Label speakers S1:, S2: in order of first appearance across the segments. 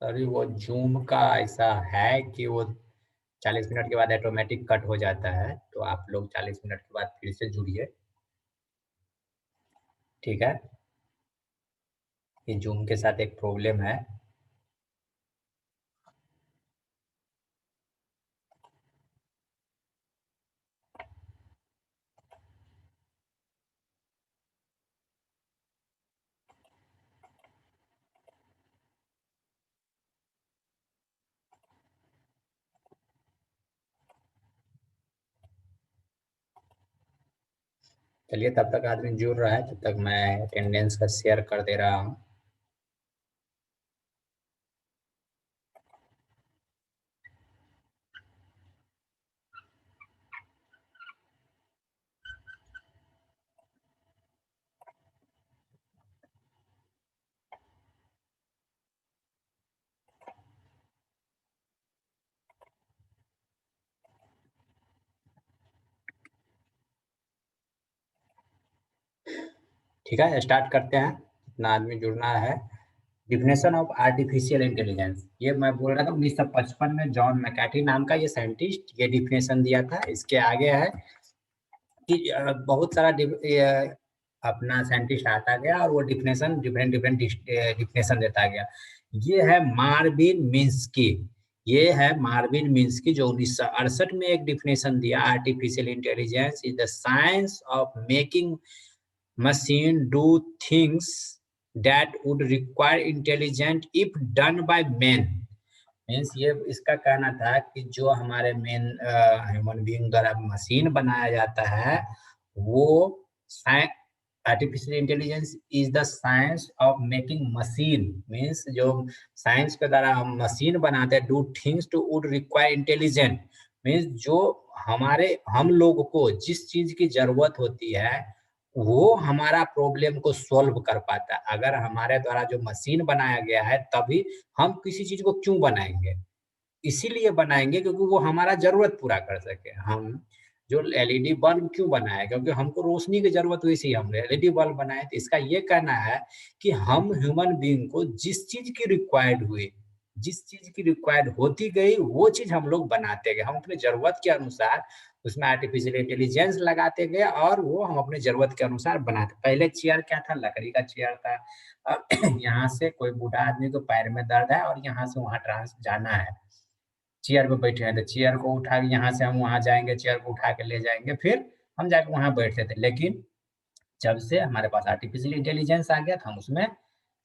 S1: अरे वो जूम का ऐसा है कि वो 40 मिनट के बाद ऑटोमेटिक कट हो जाता है, तो आप लोग 40 मिनट के बाद फिर से जुड़िए, ठीक है? ये जूम के साथ एक प्रॉब्लम है। चलिए तब तक आदमी जुड़ रहा है, तब तक मैं अटेंडेंस का शेयर कर दे रहा हूँ। ठीक है, स्टार्ट करते हैं। कितना आदमी जुड़ना है। डिफिनेशन ऑफ आर्टिफिशियल इंटेलिजेंस, ये मैं बोल रहा था 1955 में जॉन मैकार्टी नाम का ये साइंटिस्ट ये डिफिनेशन दिया था। इसके आगे है कि बहुत सारा अपना साइंटिस्ट आता गया और वो डिफिनेशन डिफरेंट डिफरेंट डिफिनेशन देता गया। ये है मार्विन मिन्स्की। ये है मार्विन मिन्स्की जो 1968 में एक डिफिनेशन दिया। Artificial intelligence is the science of making machine do things that would require intelligent if done by men। Means ये इसका कहना था कि जो हमारे मेन ह्यूमन बीइंग द्वारा मशीन बनाया जाता है वो artificial intelligence is the science of making machine. Means जो साइंस के द्वारा हम मशीन बनाते हैं do things to would require intelligent. Means जो हमारे हम लोग को जिस चीज की जरूरत होती है वो हमारा प्रॉब्लम को सॉल्व कर पाता है। अगर हमारे द्वारा जो मशीन बनाया गया है तभी हम किसी चीज को क्यों बनाएंगे, इसीलिए बनाएंगे क्योंकि वो हमारा जरूरत पूरा कर सके। हम जो एलईडी बल्ब क्यों बनाए, क्योंकि हमको रोशनी की जरूरत हुई, इसी हमने एलईडी बल्ब बनाए। तो इसका ये कहना है कि हम ह्यूमन बीइंग को जिस चीज की रिक्वायर्ड हुई, जिस चीज की रिक्वायर्ड होती गई वो चीज हम लोग बनाते गए। हम अपने जरूरत के अनुसार उसमें आर्टिफिशियल इंटेलिजेंस लगाते गए और वो हम अपने जरूरत के अनुसार बनाते। पहले चेयर क्या था, लकड़ी का चेयर था। यहाँ से कोई बूढ़ा आदमी को पैर में दर्द है और यहाँ से वहां ट्रांस जाना है, चेयर पे बैठे हैं तो चेयर को उठा के यहाँ से हम वहां जाएंगे, चेयर को उठा के ले जाएंगे, फिर हम जाके वहां बैठते थे। लेकिन जब से हमारे पास आर्टिफिशियल इंटेलिजेंस आ गया तो हम उसमें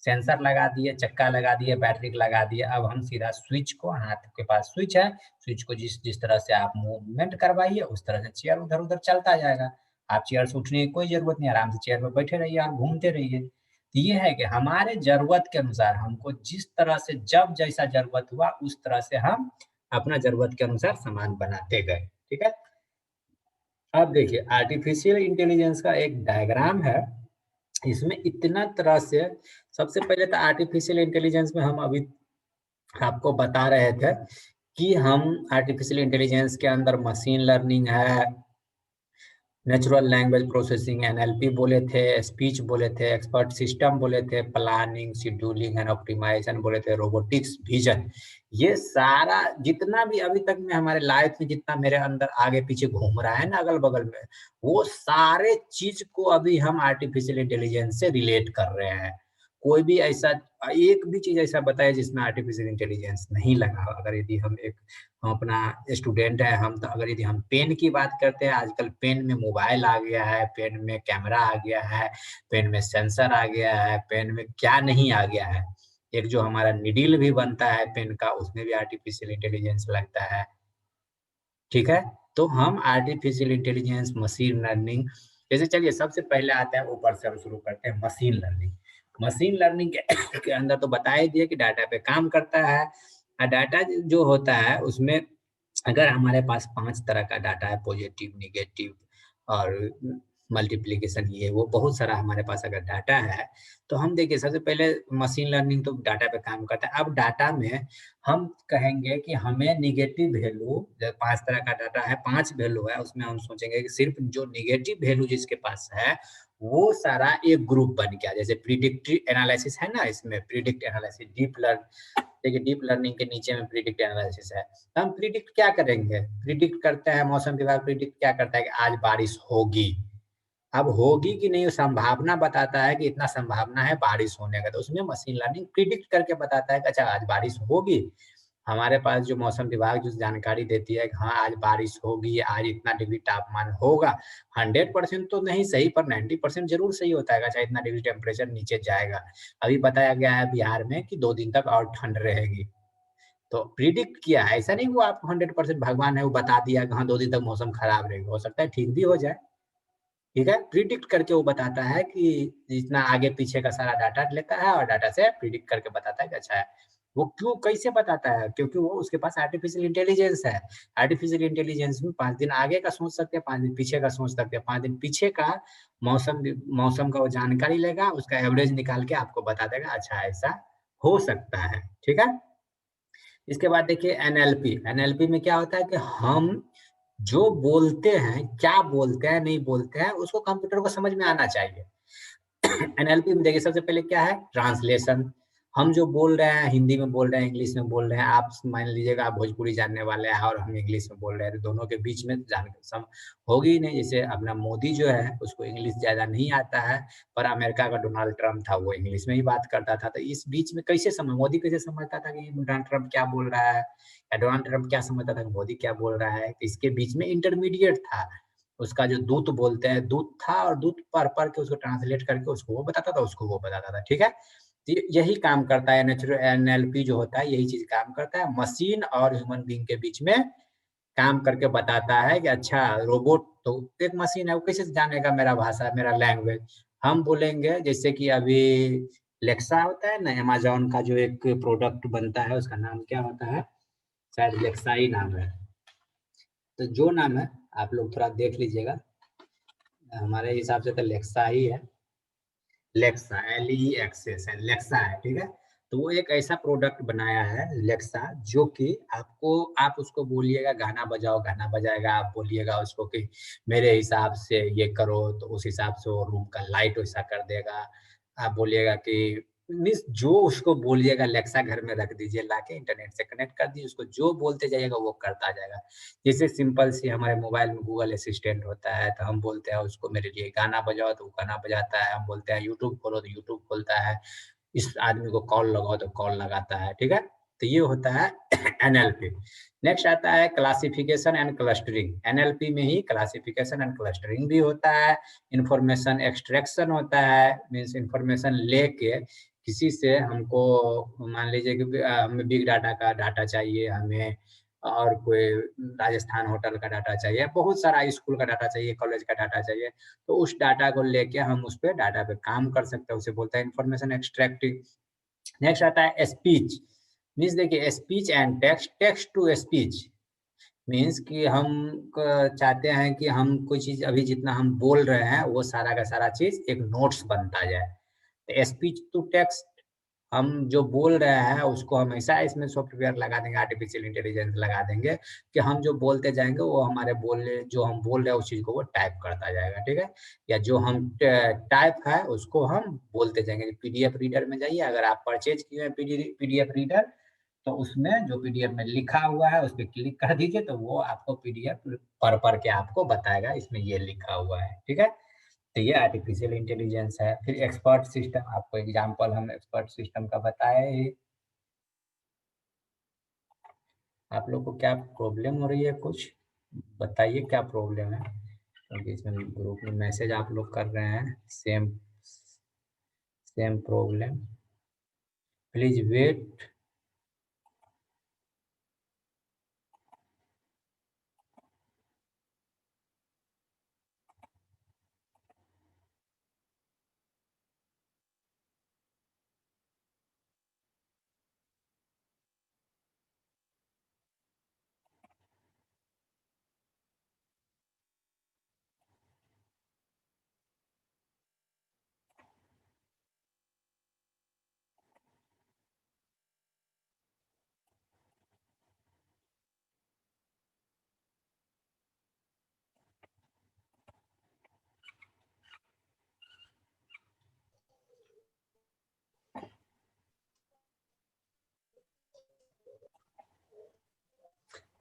S1: सेंसर लगा दिए, चक्का लगा दिए, बैटरी लगा दिए। अब हम सीधा स्विच को, हाथ के पास स्विच है, स्विच को जिस जिस तरह से आप मूवमेंट करवाइए उस तरह से चेयर उधर उधर चलता जाएगा। आप चेयर से उठने की कोई जरूरत नहीं, आराम से चेयर पर बैठे रहिए और घूमते रहिए। तो ये है कि हमारे जरूरत के अनुसार हमको जिस तरह से जब जैसा जरूरत हुआ उस तरह से हम अपना जरूरत के अनुसार सामान बनाते गए। ठीक है, अब देखिए आर्टिफिशियल इंटेलिजेंस का एक डायग्राम है। इसमें इतना तरह से, सबसे पहले तो आर्टिफिशियल इंटेलिजेंस में हम अभी आपको बता रहे थे कि हम आर्टिफिशियल इंटेलिजेंस के अंदर मशीन लर्निंग है, नेचुरल लैंग्वेज प्रोसेसिंग एनएलपी बोले थे, स्पीच बोले थे, एक्सपर्ट सिस्टम बोले थे, प्लानिंग शेड्यूलिंग एंड ऑप्टिमाइजेशन बोले थे, रोबोटिक्स विजन। ये सारा जितना भी अभी तक में हमारे लाइफ में जितना मेरे अंदर आगे पीछे घूम रहा है ना अगल बगल में, वो सारे चीज को अभी हम आर्टिफिशियल इंटेलिजेंस से रिलेट कर रहे हैं। कोई भी ऐसा एक भी चीज ऐसा बताए जिसमें आर्टिफिशियल इंटेलिजेंस नहीं लगा हो। अगर यदि हम अपना स्टूडेंट है, हम तो अगर यदि हम पेन की बात करते हैं, आजकल पेन में मोबाइल आ गया है, पेन में कैमरा आ गया है, पेन में सेंसर आ गया है, पेन में क्या नहीं आ गया है। एक जो हमारा निडिल भी बनता है पेन का, उसमें भी आर्टिफिशियल इंटेलिजेंस लगता है। ठीक है, तो हम आर्टिफिशियल इंटेलिजेंस, मशीन लर्निंग, जैसे चलिए सबसे पहले आते हैं ऊपर से हम शुरू करते हैं मशीन लर्निंग। मशीन लर्निंग के अंदर तो बता ही दिए कि डाटा पे काम करता है। डाटा जो होता है उसमें अगर हमारे पास 5 तरह का डाटा है, पॉजिटिव, नेगेटिव और मल्टीप्लिकेशन, ये वो बहुत सारा हमारे पास अगर डाटा है, तो हम देखिए सबसे पहले मशीन लर्निंग तो डाटा पे काम करता है। अब डाटा में हम कहेंगे कि हमें नेगेटिव वैल्यू, जब 5 तरह का डाटा है, 5 वैल्यू है, उसमें हम सोचेंगे कि सिर्फ जो नेगेटिव वैल्यू जिसके पास है, वो सारा एक ग्रुप बन गया। जैसे प्रिडिक्टिव एनालिसिस है ना, इसमें प्रिडिक्ट एनालिसिस, डीप लर्न, देखिए डीप लर्निंग के नीचे में प्रिडिक्ट एनालिसिस है। तो हम प्रिडिक्ट क्या करेंगे? प्रिडिक्ट करते हैं, मौसम विभाग प्रिडिक्ट क्या करता है कि आज बारिश होगी। अब होगी कि नहीं, संभावना बताता है कि इतना संभावना है बारिश होने का, तो उसमें मशीन लर्निंग प्रिडिक्ट करके बताता है कि अच्छा आज बारिश होगी। हमारे पास जो मौसम विभाग जो जानकारी देती है कि हाँ आज बारिश होगी, आज इतना डिग्री तापमान होगा, 100% तो नहीं सही पर 90% जरूर सही होता है। अच्छा इतना डिग्री टेम्परेचर नीचे जाएगा। अभी बताया गया है बिहार में कि 2 दिन तक और ठंड रहेगी। तो प्रिडिक्ट किया है, ऐसा नहीं वो आपको 100% भगवान है वो बता दिया कि हाँ 2 दिन तक मौसम खराब रहेगा, हो सकता है ठीक भी हो जाए। ठीक है, प्रिडिक्ट करके वो बताता है कि जितना आगे पीछे का सारा डाटा लेता है और डाटा से प्रिडिक्ट करके बताता है कि अच्छा है। वो क्यों कैसे बताता है? क्योंकि वो उसके पास आर्टिफिशियल इंटेलिजेंस है। आर्टिफिशियल इंटेलिजेंस में 5 दिन आगे का सोच सकते हैं, 5 दिन पीछे का सोच सकते हैं। 5 दिन पीछे का मौसम का वो जानकारी लेगा, उसका एवरेज निकाल के आपको बता देगा अच्छा ऐसा हो सकता है। ठीक है? इसके बाद देखिए एनएलपी। एनएलपी में क्या होता है कि हम जो बोलते हैं, क्या बोलते हैं, नहीं बोलते हैं, उसको कंप्यूटर को समझ में आना चाहिए। एनएलपी में देखिए सबसे पहले क्या है? ट्रांसलेशन। हम जो बोल रहे हैं, हिंदी में बोल रहे हैं, इंग्लिश में बोल रहे हैं, आप मान लीजिएगा आप भोजपुरी जानने वाले हैं और हम इंग्लिश में बोल रहे हैं, तो दोनों के बीच में जान सम होगी ही नहीं। जैसे अपना मोदी जो है, उसको इंग्लिश ज़्यादा नहीं आता है, पर अमेरिका का डोनाल्ड ट्रम्प था, वो इंग्लिश में ही बात करता था। तो इस बीच में कैसे मोदी कैसे समझता था कि डोनाल्ड ट्रम्प क्या बोल रहा है? या डोनाल्ड ट्रम्प क्या समझता था कि मोदी क्या बोल रहा है? तो इसके बीच में इंटरमीडिएट था। उसका जो दूत बोलते हैं, दूत था और दूत पढ़-पढ़ के उसको ट्रांसलेट करके उसको वो बताता था, उसको वो बताता था, ठीक है? तो यही काम करता है एनएलपी जो होता है, यही चीज़ काम करता है। मशीन और ह्यूमन बीइंग के बीच में काम करके बताता है कि अच्छा रोबोट तो एक मशीन है, वो कैसे जानेगा मेरा भाषा, मेरा लैंग्वेज? हम बोलेंगे जैसे कि अभी लेक्सा होता है ना, अमेज़न का जो एक प्रोडक्ट बनता है, उसका नाम क्या होता है? शायद लेक्सा ही नाम है। तो जो नाम है, आप लोग थोड़ा देख लीजिएगा। हमारे हिसाब से तो लेक्सा ही है। लेक्सा LEXS है, लेक्सा है, ठीक है? तो वो एक ऐसा प्रोडक्ट बनाया है लेक्सा, जो कि आप उसको बोलिएगा गाना बजाओ, गाना बजाएगा। आप बोलिएगा उसको कि मेरे हिसाब से ये करो, तो उस हिसाब से वो रूम का लाइट वैसा कर देगा। आप बोलिएगा कि मीन्स जो उसको बोलिएगा लेक्सा घर में रख दीजिए, लाके इंटरनेट से कनेक्ट कर दीजिए, उसको जो बोलते जाइएगा वो करता जाएगा। जैसे सिंपल सी हमारे मोबाइल में गूगल असिस्टेंट होता है, तो हम बोलते हैं उसको मेरे लिए गाना बजाओ तो वो गाना बजाता है, हम बोलते हैं यूट्यूब खोलो तो यूट्यूब खोलता है, इस आदमी को कॉल लगाओ तो कॉल लगाता है, ठीक है? तो ये होता है एनएलपी। नेक्स्ट आता है क्लासिफिकेशन एंड क्लस्टरिंग। एनएलपी में ही क्लासिफिकेशन एंड क्लस्टरिंग भी होता है, इन्फॉर्मेशन एक्सट्रैक्शन होता है, मीन्स इन्फॉर्मेशन लेके किसी से हमको मान लीजिए कि हमें बिग डाटा का डाटा चाहिए, हमें और कोई राजस्थान होटल का डाटा चाहिए, बहुत सारा स्कूल का डाटा चाहिए, कॉलेज का डाटा चाहिए, तो उस डाटा को लेके हम उस पे डाटा पे काम कर सकते हैं, उसे बोलते हैं इन्फॉर्मेशन एक्सट्रैक्टिंग। नेक्स्ट आता है स्पीच। मीन्स देखिए speech and text, text to speech means कि हम चाहते हैं कि हम कोई चीज़ अभी जितना हम बोल रहे हैं, वो सारा का सारा चीज़ एक नोट्स बनता जाए। तो स्पीच टू टेक्स्ट, हम जो बोल रहे हैं उसको हमेशा इसमें सॉफ्टवेयर लगा देंगे, आर्टिफिशियल इंटेलिजेंस लगा देंगे कि हम जो बोलते जाएँगे वो हमारे बोलने जो हम बोल रहे हैं उस चीज़ को वो टाइप करता जाएगा, ठीक है? या जो हम टाइप है उसको हम बोलते जाएँगे। पीडीएफ रीडर में जाइए, अगर आप परचेज़ किए हैं पीडीएफ रीडर, तो उसमें जो पीडीएफ में लिखा हुआ है उस पे क्लिक कर दीजिए, तो वो आपको पीडीएफ पढ़-पढ़ के आपको बताएगा इसमें ये लिखा हुआ है, ठीक है? तो ये आर्टिफिशियल इंटेलिजेंस है। फिर एक्सपर्ट सिस्टम, आपको एग्ज़ाम्पल हम एक्सपर्ट सिस्टम का बताए ही। आप लोग को क्या प्रॉब्लम हो रही है कुछ? बताइए क्या प्रॉब्लम है? क्योंकि इसमें ग्रुप में मैसेज आप लोग कर रहे हैं, same same problem. Please wait.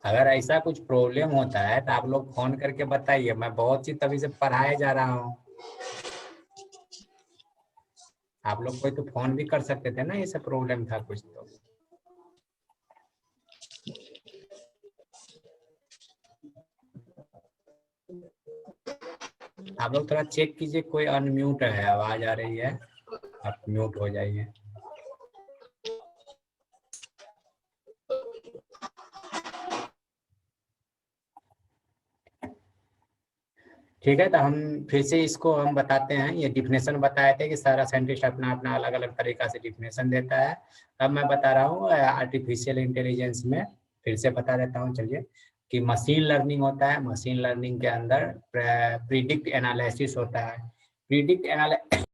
S1: अगर ऐसा कुछ प्रॉब्लम होता है तो आप लोग फोन करके बताइए, मैं बहुत चीज तभी से पढ़ाए जा रहा हूँ। आप लोग कोई तो फोन भी कर सकते थे ना, ये सब प्रॉब्लम था कुछ तो। आप लोग थोड़ा चेक कीजिए, कोई अनम्यूट है, आवाज आ रही है, आप म्यूट हो जाइए। ठीक है, तो हम फिर से इसको हम बताते हैं। ये डिफिनेशन बताए थे कि सारा साइंटिस्ट अपना अपना अलग अलग तरीका से डिफिनेशन देता है। अब मैं बता रहा हूँ आर्टिफिशियल इंटेलिजेंस में, फिर से बता देता हूँ चलिए, कि मशीन लर्निंग होता है। मशीन लर्निंग के अंदर प्रिडिक्ट एनालिसिस होता है। प्रिडिक्ट एनालिसिस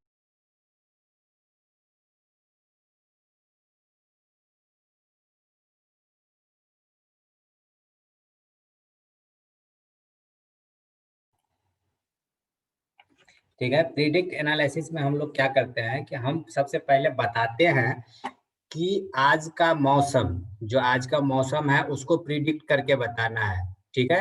S1: ठीक है, प्रिडिक्ट एनालिसिस में हम लोग क्या करते हैं कि हम सबसे पहले बताते हैं कि आज का मौसम, जो आज का मौसम है उसको प्रिडिक्ट करके बताना है। ठीक है,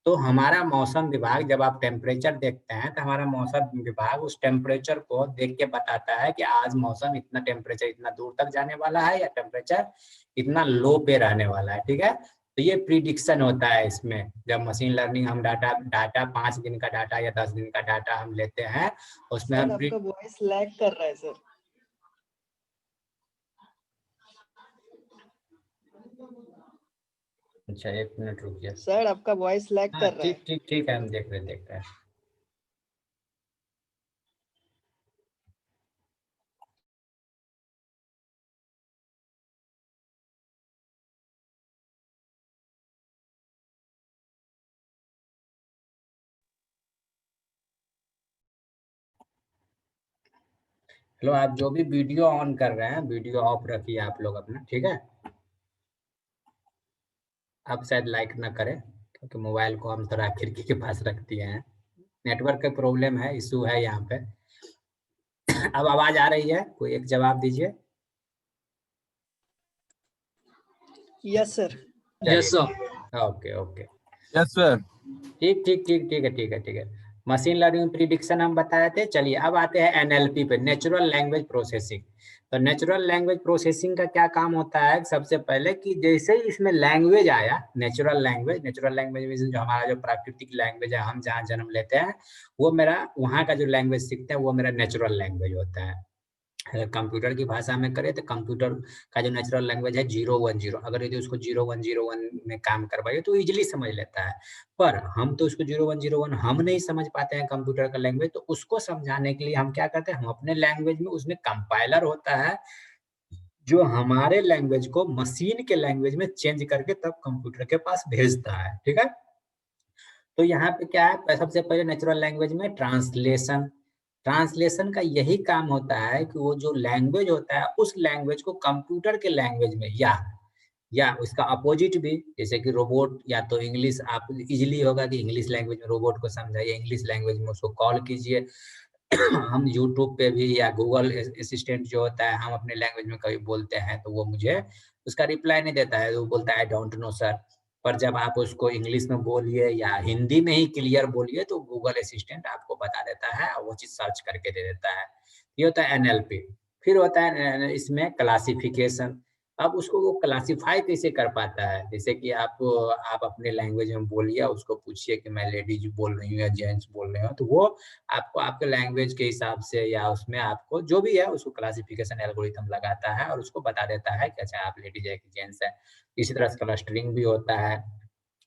S1: तो हमारा मौसम विभाग, जब आप टेम्परेचर देखते हैं तो हमारा मौसम विभाग उस टेम्परेचर को देख के बताता है कि आज मौसम इतना, टेम्परेचर इतना दूर तक जाने वाला है या टेम्परेचर इतना लो पे रहने वाला है। ठीक है, तो ये प्रिडिक्शन होता है इसमें। जब मशीन लर्निंग हम डाटा डाटा 5 दिन का डाटा या 10 दिन का डाटा हम लेते हैं, उसमें
S2: सर
S1: हम
S2: आपका वॉइस लैग कर रहा है सर।
S1: अच्छा 1 मिनट रुकिए
S2: सर, आपका वॉइस लैग
S1: हाँ
S2: कर रहा है।
S1: ठीक ठीक ठीक है, हम देख रहे हैं। हेलो, आप जो भी वीडियो ऑन कर रहे हैं, वीडियो ऑफ रखिए आप लोग अपना। ठीक है, आप शायद लाइक ना करें क्योंकि मोबाइल को हम थोड़ा खिड़की के पास रख दिए हैं। नेटवर्क का प्रॉब्लम है, इशू है यहाँ पे। अब आवाज आ रही है? कोई एक जवाब दीजिए।
S2: Yes sir.
S1: Yes sir. Okay okay,
S3: yes sir.
S1: ठीक ठीक ठीक ठीक है, ठीक है ठीक है। मशीन लर्निंग प्रिडिक्शन हम बताए थे। चलिए अब आते हैं एनएलपी पे, नेचुरल लैंग्वेज प्रोसेसिंग। तो नेचुरल लैंग्वेज प्रोसेसिंग का क्या काम होता है? सबसे पहले कि जैसे ही इसमें लैंग्वेज आया, नेचुरल लैंग्वेज जो हमारा जो प्राकृतिक लैंग्वेज है, हम जहाँ जन्म लेते हैं, वो मेरा वहाँ का जो लैंग्वेज सीखते हैं वो मेरा नेचुरल लैंग्वेज होता है। अगर कंप्यूटर की भाषा में करें तो कंप्यूटर का जो नेचुरल लैंग्वेज है 010, अगर यदि उसको 0101 में काम करवाइए तो इजिली समझ लेता है। पर हम तो उसको 0101 हम नहीं समझ पाते हैं कंप्यूटर का लैंग्वेज, तो उसको समझाने के लिए हम क्या करते हैं, हम अपने लैंग्वेज में, उसमें कंपाइलर होता है जो हमारे लैंग्वेज को मशीन के लैंग्वेज में चेंज करके तब कंप्यूटर के पास भेजता है। ठीक है, तो यहाँ पे क्या है, सबसे पहले नेचुरल लैंग्वेज में ट्रांसलेशन। ट्रांसलेशन का यही काम होता है कि वो जो लैंग्वेज होता है उस लैंग्वेज को कंप्यूटर के लैंग्वेज में, या उसका अपोजिट भी, जैसे कि रोबोट, या तो इंग्लिश, आप इजीली होगा कि इंग्लिश लैंग्वेज में रोबोट को समझाइए, इंग्लिश लैंग्वेज में उसको कॉल कीजिए। हम यूट्यूब पे भी या गूगल असिस्टेंट जो होता है, हम अपने लैंग्वेज में कभी बोलते हैं तो वो मुझे उसका रिप्लाई नहीं देता है, वो बोलता है आई डोंट नो सर। पर जब आप उसको इंग्लिश में बोलिए या हिंदी में ही क्लियर बोलिए तो गूगल असिस्टेंट आपको बता देता है और वो चीज सर्च करके दे देता है। ये होता है एनएलपी। फिर होता है इसमें क्लासिफिकेशन। अब उसको वो क्लासिफाई कैसे कर पाता है, जैसे कि आप अपने लैंग्वेज में बोलिए, उसको पूछिए कि मैं लेडीज बोल रही हूँ या जेंट्स बोल रहे हो, तो वो आपको आपके लैंग्वेज के हिसाब से या उसमें आपको जो भी है उसको क्लासिफिकेशन एल्गोरिथम लगाता है और उसको बता देता है कि अच्छा आप लेडीज है कि जेंट्स है। इसी तरह से क्लस्टरिंग भी होता है।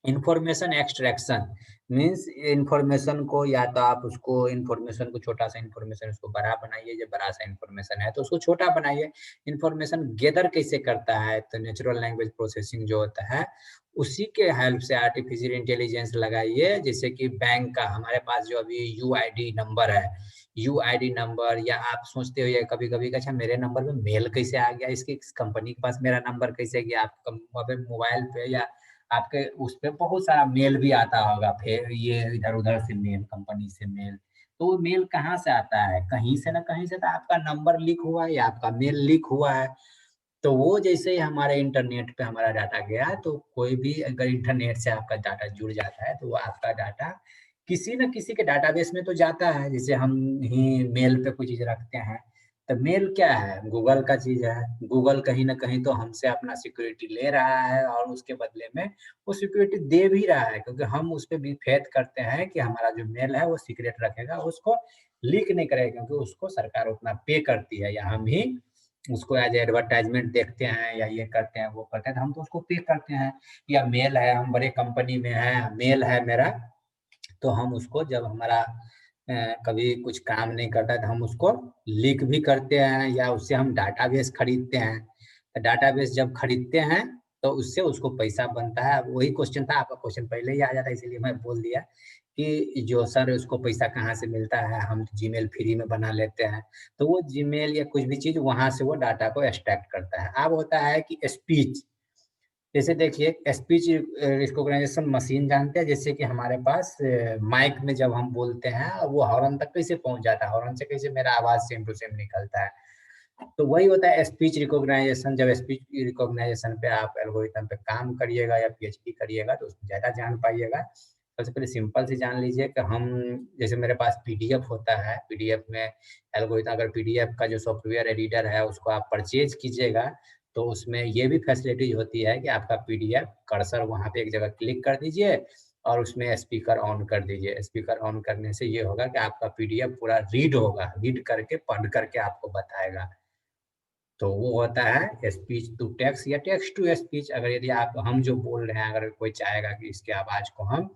S1: इंफॉर्मेशन एक्सट्रैक्शन मीन्स इंफॉर्मेशन को, या तो आप उसको इंफॉर्मेशन को, छोटा सा इंफॉर्मेशन उसको बड़ा बनाइए, जब बड़ा सा इंफॉर्मेशन है तो उसको छोटा बनाइए। इंफॉर्मेशन गैदर कैसे करता है, तो नेचुरल लैंग्वेज प्रोसेसिंग जो होता है उसी के हेल्प से आर्टिफिशियल इंटेलिजेंस लगाइए। जैसे कि बैंक का हमारे पास जो अभी यूआईडी नंबर है, यूआईडी नंबर, या आप सोचते हो कभी कभी अच्छा मेरे नंबर पे मेल कैसे आ गया, इसकी कंपनी के पास मेरा नंबर कैसे गया, आप मोबाइल पे या आपके उस पे बहुत सारा मेल भी आता होगा, फिर ये इधर उधर से मेल, कंपनी से मेल, तो वो मेल कहाँ से आता है, कहीं से ना कहीं से तो आपका नंबर लीक हुआ है या आपका मेल लीक हुआ है। तो वो जैसे ही हमारे इंटरनेट पे हमारा डाटा गया, तो कोई भी अगर इंटरनेट से आपका डाटा जुड़ जाता है तो वो आपका डाटा किसी न किसी के डाटाबेस में तो जाता है। जैसे हम ही मेल पे कोई चीज़ रखते हैं, तो मेल क्या है? गूगल का चीज़ है। गूगल कहीं न कहीं तो हमसे अपना सिक्योरिटी ले रहा है और उसके बदले में वो सिक्योरिटी दे भी रहा है, क्योंकि हम उस पे भी फेथ करते हैं कि हमारा जो मेल है वो सीक्रेट रखेगा, उसको लीक नहीं करेगा, क्योंकि उसको सरकार उतना पे करती है, या हम ही उसको एज़ एडवर्टाइज़मेंट देखते हैं या ये करते हैं, वो करते हैं, तो हम तो उसको पे करते हैं। या मेल है, हम बड़े कंपनी में हैं, मेल है मेरा, तो हम उसको जब हमारा कभी कुछ काम नहीं करता है तो हम उसको लीक भी करते हैं, या उससे हम डाटाबेस खरीदते हैं। तो डाटाबेस जब खरीदते हैं तो उससे उसको पैसा बनता है। अब वही क्वेश्चन था, आपका क्वेश्चन पहले ही आ जाता है, इसीलिए मैं बोल दिया कि जो सर उसको पैसा कहाँ से मिलता है, हम जीमेल फ्री में बना लेते हैं। तो वो जीमेल या कुछ भी चीज़ वहाँ से वो डाटा को एक्सट्रैक्ट करता है। अब होता है कि स्पीच, जैसे देखिए स्पीच रिकॉग्निशन मशीन जानते हैं, जैसे कि हमारे पास माइक में जब हम बोलते हैं वो हॉर्न तक कैसे पहुँच जाता है, हॉर्न से कैसे मेरा आवाज़ सेम टू सेम निकलता है। तो वही होता है स्पीच रिकॉग्नाइजेशन। जब स्पीच रिकॉग्नाइजेशन पे आप एल्गोरिथम पे काम करिएगा या पीएचडी करिएगा तो उसमें ज़्यादा जान पाइएगा। सबसे पहले सिंपल सी जान लीजिए कि हम, जैसे मेरे पास पीडीएफ होता है, पीडीएफ में एल्गोरिथम, अगर पीडीएफ का जो सॉफ्टवेयर एडिटर है उसको आप परचेज़ कीजिएगा, तो उसमें ये भी फैसिलिटीज़ होती है कि आपका पीडीएफ कर्सर वहाँ पे एक जगह क्लिक कर दीजिए और उसमें स्पीकर ऑन कर दीजिए। स्पीकर ऑन करने से ये होगा कि आपका पीडीएफ पूरा रीड होगा, रीड करके, पढ़ करके आपको बताएगा। तो वो होता है स्पीच टू टेक्स्ट या टेक्स्ट टू स्पीच। अगर यदि आप, हम जो बोल रहे हैं, अगर कोई चाहेगा कि इसकी आवाज़ को हम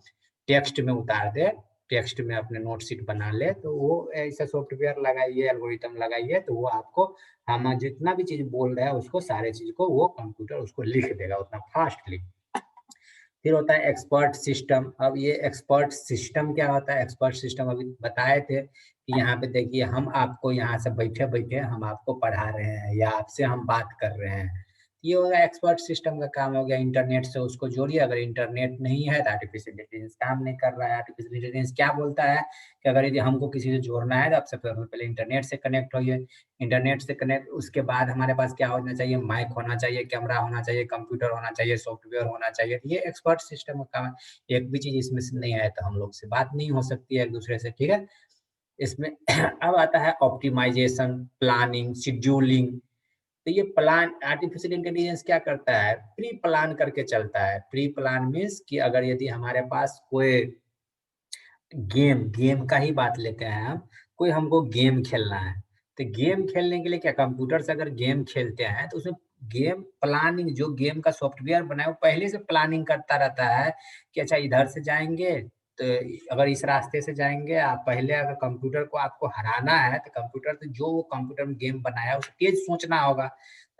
S1: टेक्स्ट में उतार दें, टेक्स्ट में अपने नोट शीट बना ले, तो वो ऐसा सॉफ्टवेयर लगाइए, एल्गोरिथम लगाइए, तो वो आपको हम जितना भी चीज़ बोल रहे हैं उसको, सारे चीज़ को वो कंप्यूटर उसको लिख देगा उतना फास्टली। फिर होता है एक्सपर्ट सिस्टम। अब ये एक्सपर्ट सिस्टम क्या होता है? एक्सपर्ट सिस्टम अभी बताए थे कि यहाँ पे देखिए, हम आपको यहाँ से बैठे-बैठे हम आपको पढ़ा रहे हैं या आपसे हम बात कर रहे हैं। ये हो गया एक्सपर्ट सिस्टम का काम, हो गया। इंटरनेट से उसको जोड़िए, अगर इंटरनेट नहीं है तो आर्टिफिशियल इंटेलिजेंस काम नहीं कर रहा है। आर्टिफिशियल इंटेलिजेंस क्या बोलता है कि अगर यदि हमको किसी से जोड़ना है तो आप सबसे पहले इंटरनेट से कनेक्ट होइए। इंटरनेट से कनेक्ट, उसके बाद हमारे पास क्या होना चाहिए? माइक होना चाहिए, कैमरा होना चाहिए, कंप्यूटर होना चाहिए, सॉफ्टवेयर होना चाहिए। तो ये एक्सपर्ट सिस्टम का काम है। एक भी चीज़ इसमें से नहीं है तो हम लोग से बात नहीं हो सकती है एक-दूसरे से, ठीक है? इसमें अब आता है ऑप्टिमाइज़ेशन, प्लानिंग, शेड्यूलिंग। तो ये प्लान, आर्टिफिशियल इंटेलिजेंस क्या करता है? प्री प्लान करके चलता है। प्री प्लान मीन्स कि अगर यदि हमारे पास कोई गेम, गेम का ही बात लेते हैं हम, कोई हमको गेम खेलना है, तो गेम खेलने के लिए क्या, कंप्यूटर से अगर गेम खेलते हैं, तो उसमें गेम प्लानिंग, जो गेम का सॉफ्टवेयर बना है, वो पहले से प्लानिंग करता रहता है कि अच्छा इधर से जाएँगे, तो अगर इस रास्ते से जाएँगे, आप पहले अगर कंप्यूटर को आपको हराना है, तो कंप्यूटर से जो वो कंप्यूटर में गेम बनाया है, उसको तेज़ सोचना होगा,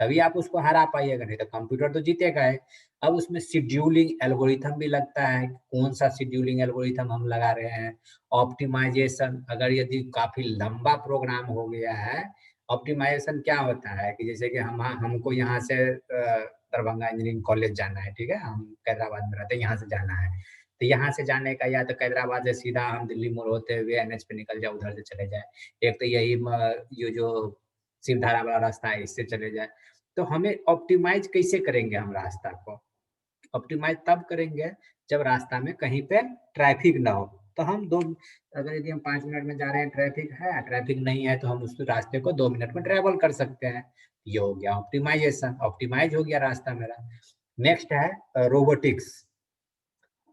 S1: तभी आप उसको हरा पाइएगा, नहीं तो कंप्यूटर तो जीतेगा ही। अब उसमें शेड्यूलिंग एल्गोरिथम भी लगता है, कौन-सा शेड्यूलिंग एल्गोरिथम हम लगा रहे हैं। ऑप्टिमाइज़ेशन, अगर यदि काफ़ी लंबा प्रोग्राम हो गया है, ऑप्टिमाइज़ेशन क्या होता है कि जैसे कि हमको यहाँ से दरभंगा इंजीनियरिंग कॉलेज जाना है, ठीक है? हम कैदराबाद में रहते हैं, यहाँ से जाना है। तो यहाँ से जाने का, या तो कैदराबाद से सीधा हम दिल्ली मोड़ होते हुए एनएच पे निकल जाएँ, उधर से चले जाएँ। एक तो यही ये जो शिवधारा वाला रास्ता है, इससे चले जाएँ। तो हमें ऑप्टिमाइज़ कैसे करेंगे हम रास्ता को? ऑप्टिमाइज़ तब करेंगे जब रास्ता में कहीं पे ट्रैफिक ना हो। तो हम 2, अगर यदि हम 5 मिनट में जा रहे हैं, ट्रैफिक है, ट्रैफिक नहीं है, तो हम उस रास्ते को 2 मिनट में ट्रैवल कर सकते हैं। ये हो गया ऑप्टिमाइज़ेशन, ऑप्टिमाइज़ हो गया रास्ता मेरा। नेक्स्ट है रोबोटिक्स।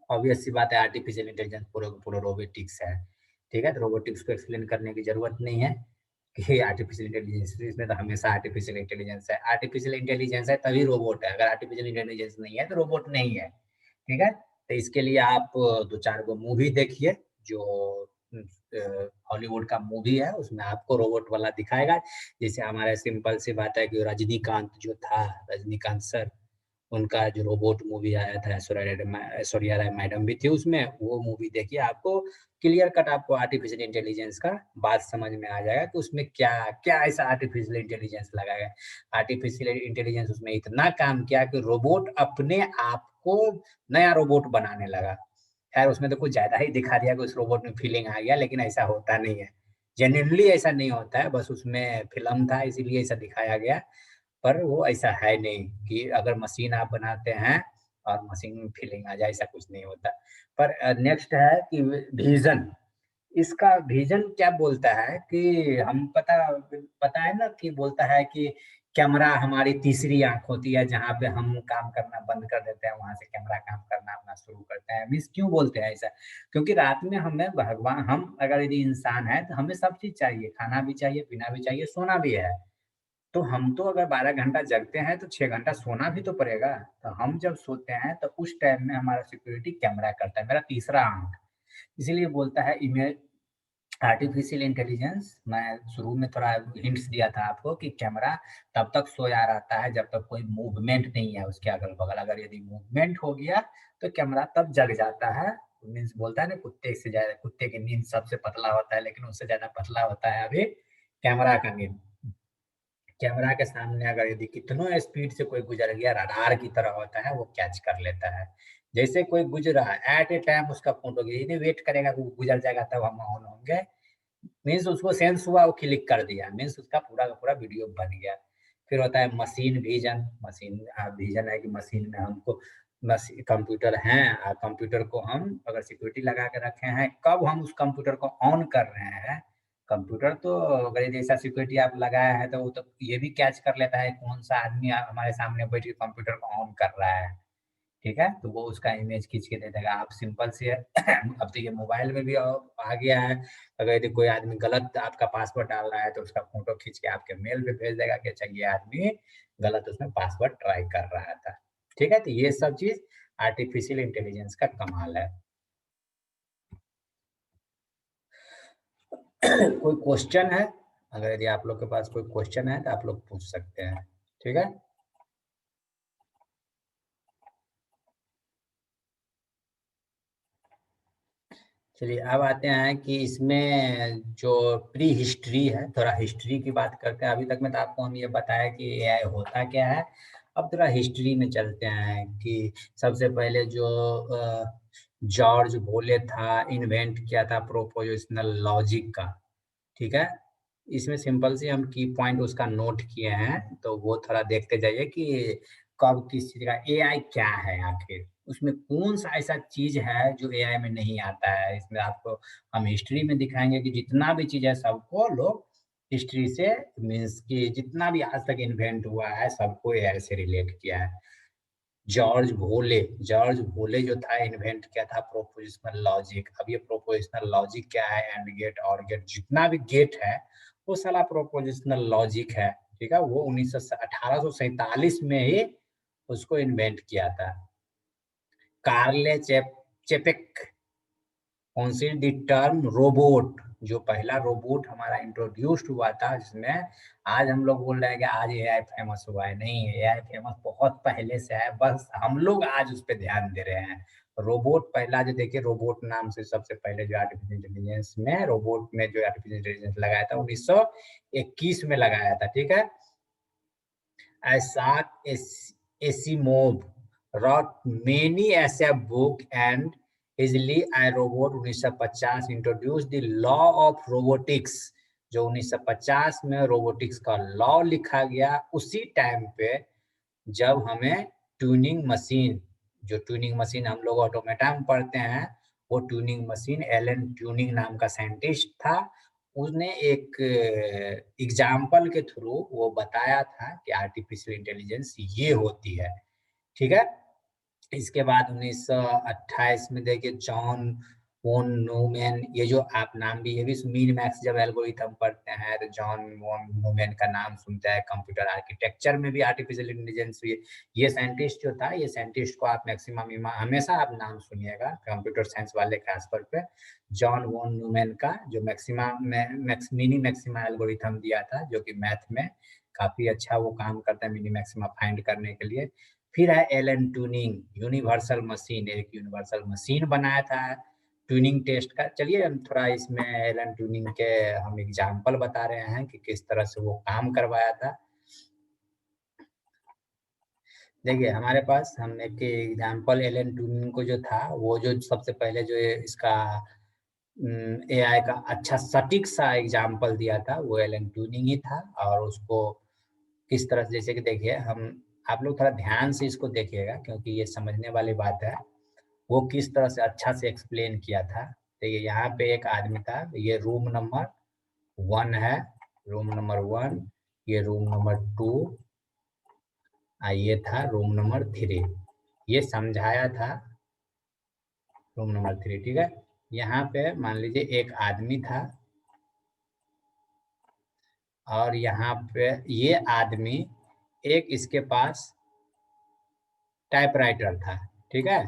S1: ऑब्वियस सी बात है, आर्टिफिशियल इंटेलिजेंस पूरा का पूरा रोबोटिक्स है। ठीक है? तो रोबोटिक्स को एक्सप्लेन करने की ज़रूरत नहीं है कि आर्टिफिशियल इंटेलिजेंस, इसमें तो हमेशा आर्टिफिशियल इंटेलिजेंस है। आर्टिफिशियल इंटेलिजेंस है तभी रोबोट है, अगर आर्टिफिशियल इंटेलिजेंस नहीं है तो रोबोट नहीं है। ठीक है? तो इसके लिए आप 2-4 गो मूवी देखिए, जो हॉलीवुड का मूवी है, उसमें आपको रोबोट वाला दिखाएगा। जैसे हमारे सिंपल सी बात है कि रजनीकांत जो था, रजनीकांत सर, उनका जो रोबोट मूवी आया था, ऐश्वर्या राय मैडम भी थी उसमें, वो मूवी देखिए, आपको क्लियर कट आपको आर्टिफिशियल इंटेलिजेंस का बात समझ में आ जाएगा कि उसमें क्या क्या ऐसा आर्टिफिशियल इंटेलिजेंस लगाया है। आर्टिफिशियल इंटेलिजेंस उसमें इतना काम किया कि रोबोट अपने आप को नया रोबोट बनाने लगा। खैर उसमें तो कुछ ज़्यादा ही दिखा दिया कि उस रोबोट में फीलिंग आ गया, लेकिन ऐसा होता नहीं है। जेन्युइनली ऐसा नहीं होता है, बस उसमें फ़िल्म था इसीलिए ऐसा दिखाया गया। पर वो ऐसा है नहीं कि अगर मशीन आप बनाते हैं और मशीन में फीलिंग आ जाए, ऐसा कुछ नहीं होता। पर नेक्स्ट है कि विजन। इसका विजन क्या बोलता है कि हम पता है ना कि बोलता है कि कैमरा हमारी तीसरी आंख होती है, जहाँ पे हम काम करना बंद कर देते हैं वहां से कैमरा काम करना अपना शुरू करते हैं। मीन्स क्यों बोलते हैं ऐसा? क्योंकि रात में हमें भगवान, हम अगर यदि इंसान है तो हमें सब चीज चाहिए, खाना भी चाहिए, पीना भी चाहिए, सोना भी है। तो हम तो अगर 12 घंटा जगते हैं तो 6 घंटा सोना भी तो पड़ेगा। तो हम जब सोते हैं तो उस टाइम में हमारा सिक्योरिटी कैमरा करता है, मेरा तीसरा आंख। इसीलिए बोलता है इमेज आर्टिफिशियल इंटेलिजेंस। मैं शुरू में थोड़ा हिंट्स दिया था आपको कि कैमरा तब तक सोया रहता है जब तक कोई मूवमेंट नहीं है उसके अगल बगल। अगर यदि मूवमेंट हो गया तो कैमरा तब जग जाता है। मीन्स बोलता है ना, कुत्ते से ज्यादा, कुत्ते की नींद सबसे पतला होता है लेकिन उससे ज्यादा पतला होता है अभी कैमरा का नींद। कैमरा के सामने अगर यदि कितनों स्पीड से कोई गुजर गया, रडार की तरह होता है, वो कैच कर लेता है। जैसे कोई गुजरा एट ए टाइम उसका फोटो, यदि वेट करेगा वो गुजर जाएगा तब हम ऑन होंगे। मीन्स उसको सेंस हुआ, वो क्लिक कर दिया, मीन्स उसका पूरा का पूरा वीडियो बन गया। फिर होता है मशीन विजन। मशीन विजन है कि मशीन में हमको कंप्यूटर है, कंप्यूटर को हम अगर सिक्योरिटी लगा के रखे हैं, कब हम उस कंप्यूटर को ऑन कर रहे हैं। कंप्यूटर तो अगर जैसा सिक्योरिटी आप लगाया है तो वो तो ये भी कैच कर लेता है कौन सा आदमी हमारे सामने बैठ के कंप्यूटर को ऑन कर रहा है। ठीक है, तो वो उसका इमेज खींच के दे देगा। आप सिंपल से अब तो ये मोबाइल में भी आ गया है। अगर यदि कोई आदमी गलत आपका पासवर्ड डाल रहा है तो उसका फोटो खींच के आपके मेल पे भेज देगा कि अच्छा ये आदमी गलत उसमें पासवर्ड ट्राई कर रहा था। ठीक है, तो ये सब चीज आर्टिफिशियल इंटेलिजेंस का कमाल है। कोई क्वेश्चन है? अगर यदि आप लोग के पास कोई क्वेश्चन है तो आप लोग पूछ सकते हैं। ठीक है, चलिए अब आते हैं कि इसमें जो प्री हिस्ट्री है, थोड़ा हिस्ट्री की बात करते हैं। अभी तक में तो आपको हम ये बताया कि एआई होता क्या है। अब थोड़ा हिस्ट्री में चलते हैं कि सबसे पहले जो जॉर्ज बोले था, इन्वेंट किया था प्रोपोजिशनल लॉजिक का। ठीक है, इसमें सिंपल से हम की पॉइंट उसका नोट किए हैं, तो वो थोड़ा देखते जाइए कि कब किस चीज का एआई क्या है, आखिर उसमें कौन सा ऐसा चीज है जो एआई में नहीं आता है। इसमें आपको हम हिस्ट्री में दिखाएंगे कि जितना भी चीज है सबको लोग हिस्ट्री से, मीन्स कि जितना भी आज तक इन्वेंट हुआ है सबको एआई से रिलेट किया है। जॉर्ज भोले जो था इन्वेंट किया था प्रोपोजिशनल लॉजिक। अब ये प्रोपोजिशनल लॉजिक क्या है, एंड गेट और गेट, जितना भी गेट है वो साला प्रोपोजिशनल लॉजिक है। ठीक है, वो 1847 में ही उसको इन्वेंट किया था। कार्ले चेपेक कॉन्सिड द टर्म रोबोट, जो पहला रोबोट हमारा इंट्रोड्यूस्ड हुआ था, जिसमें आज हम लोग बोल रहे हैं कि आज एआई फेमस हुआ है। नहीं, एआई फेमस बहुत पहले से है, बस हम लोग आज उस पर ध्यान दे रहे हैं। रोबोट पहला जो देखिए, रोबोट नाम से सबसे पहले जो आर्टिफिशियल इंटेलिजेंस में, रोबोट में जो आर्टिफिशियल इंटेलिजेंस लगाया था 1921 में लगाया था। ठीक है, Isaac Asimov wrote many essay book, and easily I Robot 1950 introduced the law of robotics। जो 1950 में रोबोटिक्स का लॉ लिखा गया, उसी टाइम पे जब हमें ट्यूनिंग मशीन, जो ट्यूनिंग मशीन हम लोग ऑटोमेटा में पढ़ते हैं, वो ट्यूनिंग मशीन एलन ट्यूनिंग नाम का साइंटिस्ट था। उसने एक एग्जाम्पल के थ्रू वो बताया था कि आर्टिफिशियल इंटेलिजेंस ये होती है। ठीक है, इसके बाद 1928 में देखिए जॉन वोन न्यूमैन, ये जो आप नाम भी, ये भी मीन मैक्स जब एल्गोरिथम पढ़ते हैं तो जॉन वोन न्यूमैन का नाम सुनते हैं। कंप्यूटर आर्किटेक्चर में भी आर्टिफिशियल इंटेलिजेंस हुई। ये साइंटिस्ट जो था, ये साइंटिस्ट को आप मैक्सिमम हमेशा आप नाम सुनिएगा कंप्यूटर साइंस वाले खासतौर पे, जॉन वोन न्यूमैन का, जो मिनी मैक्सिमा एल्गोरिथम दिया था, जो कि मैथ में काफी अच्छा वो काम करता है मिनी मैक्सिमा फाइंड करने के लिए। फिर है एलन ट्यूनिंग, यूनिवर्सल मशीन, एक यूनिवर्सल मशीन बनाया था ट्यूनिंग टेस्ट का। चलिए हम थोड़ा इसमें एलन ट्यूनिंग के हम एग्जाम्पल बता रहे हैं कि किस तरह से वो काम करवाया था। देखिए हमारे पास हम एक एग्जाम्पल एलन ट्यूनिंग को जो था, वो जो सबसे पहले जो इसका एआई का अच्छा सटीक सा एग्जाम्पल दिया था वो एलन ट्यूनिंग ही था। और उसको इस तरह से, जैसे कि देखिए आप लोग थोड़ा ध्यान से इसको देखिएगा क्योंकि ये समझने वाली बात है। वो किस तरह से अच्छा से एक्सप्लेन किया था। देखिए यहाँ पे एक आदमी था, ये रूम नंबर 1 है, रूम नंबर 1, ये रूम नंबर 2, ये था रूम नंबर 3। ये समझाया था रूम नंबर 3, ठीक है। यहाँ पे मान लीजिए एक आदमी था और यहाँ पे ये आदमी एक इसके पास टाइपराइटर था, ठीक है।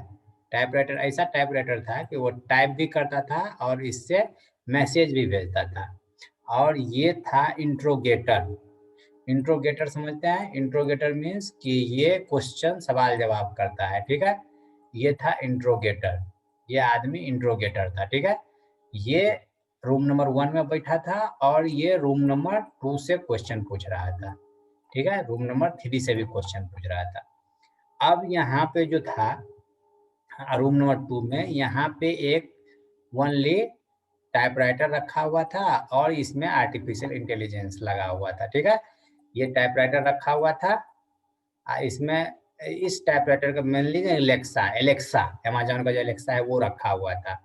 S1: टाइपराइटर, ऐसा टाइपराइटर था कि वो टाइप भी करता था और इससे मैसेज भी भेजता था। और ये था इंट्रोगेटर। इंट्रोगेटर समझते हैं? इंट्रोगेटर मीन्स कि ये क्वेश्चन सवाल जवाब करता है, ठीक है। ये था इंट्रोगेटर, ये आदमी इंट्रोगेटर था, ठीक है। ये रूम नंबर 1 में बैठा था और ये रूम नंबर 2 से क्वेश्चन पूछ रहा था, ठीक है। रूम नंबर 3 से भी क्वेश्चन पूछ रहा था। अब यहाँ पे जो था रूम नंबर 2 में, यहाँ पे एक ओनली टाइपराइटर रखा हुआ था और इसमें आर्टिफिशियल इंटेलिजेंस लगा हुआ था, ठीक है। ये टाइपराइटर रखा हुआ था। इसमें इस टाइपराइटर का मेनली एलेक्सा, एलेक्सा अमेज़न का जो एलेक्सा है वो रखा हुआ था।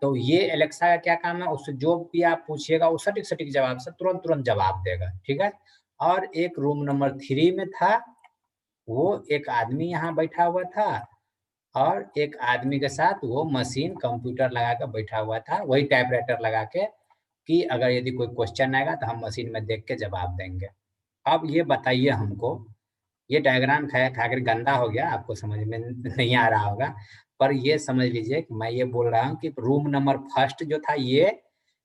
S1: तो ये एलेक्सा का क्या काम है, उससे जो भी आप पूछिएगा वो सटीक-सटीक जवाब से तुरंत-तुरंत जवाब देगा, ठीक है। और एक रूम नंबर 3 में था, वो एक आदमी यहाँ बैठा हुआ था और एक आदमी के साथ वो मशीन कंप्यूटर लगा के बैठा हुआ था, वही टाइपराइटर लगा के, कि अगर यदि कोई क्वेश्चन आएगा तो हम मशीन में देख के जवाब देंगे। अब ये बताइए हमको, ये डायग्राम खातिर गंदा हो गया, आपको समझ में नहीं आ रहा होगा, पर ये समझ लीजिए कि मैं ये बोल रहा हूँ कि रूम नंबर फर्स्ट जो था, ये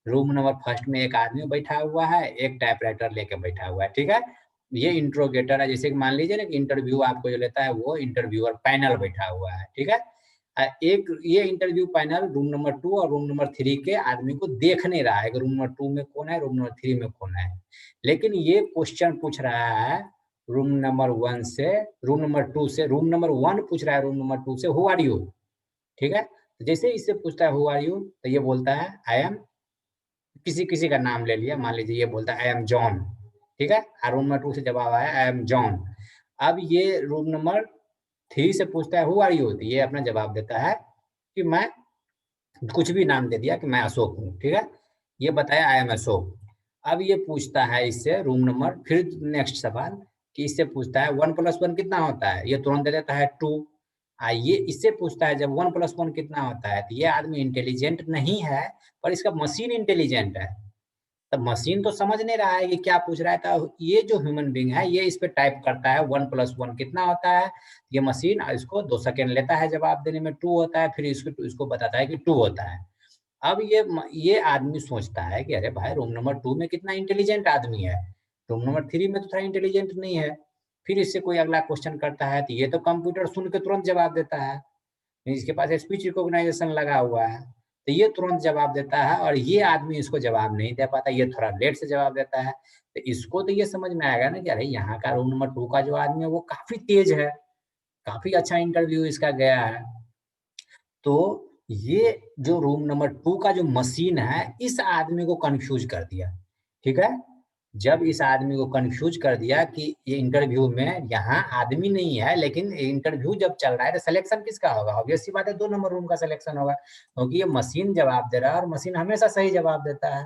S1: रूम नंबर फर्स्ट में एक आदमी बैठा हुआ है, एक टाइपराइटर लेके बैठा हुआ है, ठीक है। ये इंट्रोगेटर है, जैसे कि मान लीजिए ना कि इंटरव्यू आपको जो लेता है वो इंटरव्यूअर पैनल बैठा हुआ है, ठीक है। एक ये इंटरव्यू पैनल रूम नंबर 2 और रूम नंबर 3 के आदमी को देख नहीं रहा है कि रूम नंबर 2 में कौन है, रूम नंबर 3 में कौन है। लेकिन ये क्वेश्चन पूछ रहा है रूम नंबर 1 से, रूम नंबर 2 से, रूम नंबर 1 पूछ रहा है रूम नंबर 2 से, हू आर यू, ठीक है। तो जैसे इससे पूछता है हू आर यू, तो ये बोलता है आई एम, किसी का नाम ले लिया, मान लीजिए ये बोलता है आई एम जॉन, ठीक है। और रूम नंबर 2 से जवाब आया आई एम जॉन। अब ये रूम नंबर 3 से पूछता है हू आर यू, तो ये अपना जवाब देता है कि मैं, कुछ भी नाम दे दिया कि मैं अशोक हूँ, ठीक है। ये बताया आई एम अशोक। अब ये पूछता है इससे रूम नंबर, फिर नेक्स्ट सवाल कि इससे पूछता है 1 + 1 कितना होता है, ये तुरंत दे देता है 2। ये इससे पूछता है जब 1 + 1 कितना होता है, तो ये आदमी इंटेलिजेंट नहीं है, पर इसका मशीन इंटेलिजेंट है। तब मशीन तो समझ नहीं रहा है ये क्या पूछ रहा है, तो ये जो ह्यूमन बीइंग है ये इस पे टाइप करता है 1 + 1 कितना होता है, ये मशीन इसको 2 सेकंड लेता है जवाब देने में, 2 होता है, फिर इसको बताता है कि 2 होता है। अब ये आदमी सोचता है कि अरे भाई रूम नंबर 2 में कितना इंटेलिजेंट आदमी है, रूम नंबर 3 में तो थोड़ा इंटेलिजेंट नहीं है। फिर इससे कोई अगला क्वेश्चन करता है तो ये तो कंप्यूटर सुन के तुरंत जवाब देता है, इसके पास स्पीच रिकॉग्नाइजेशन लगा हुआ है, तो ये तुरंत जवाब देता है और ये आदमी इसको जवाब नहीं दे पाता, ये थोड़ा लेट से जवाब देता है। तो इसको तो ये समझ में आएगा ना कि अरे यहाँ का रूम नंबर 2 का जो आदमी है वो काफ़ी तेज़ है, काफ़ी अच्छा इंटरव्यू इसका गया है। तो ये जो रूम नंबर 2 का जो मशीन है, इस आदमी को कन्फ्यूज़ कर दिया, ठीक है? जब इस आदमी को कन्फ्यूज़ कर दिया कि ये इंटरव्यू में यहाँ आदमी नहीं है, लेकिन इंटरव्यू जब चल रहा है तो सिलेक्शन किसका होगा? ऑब्वियस सी बात है 2 नंबर रूम का सिलेक्शन होगा, क्योंकि ये मशीन जवाब दे रहा है और मशीन हमेशा सही जवाब देता है।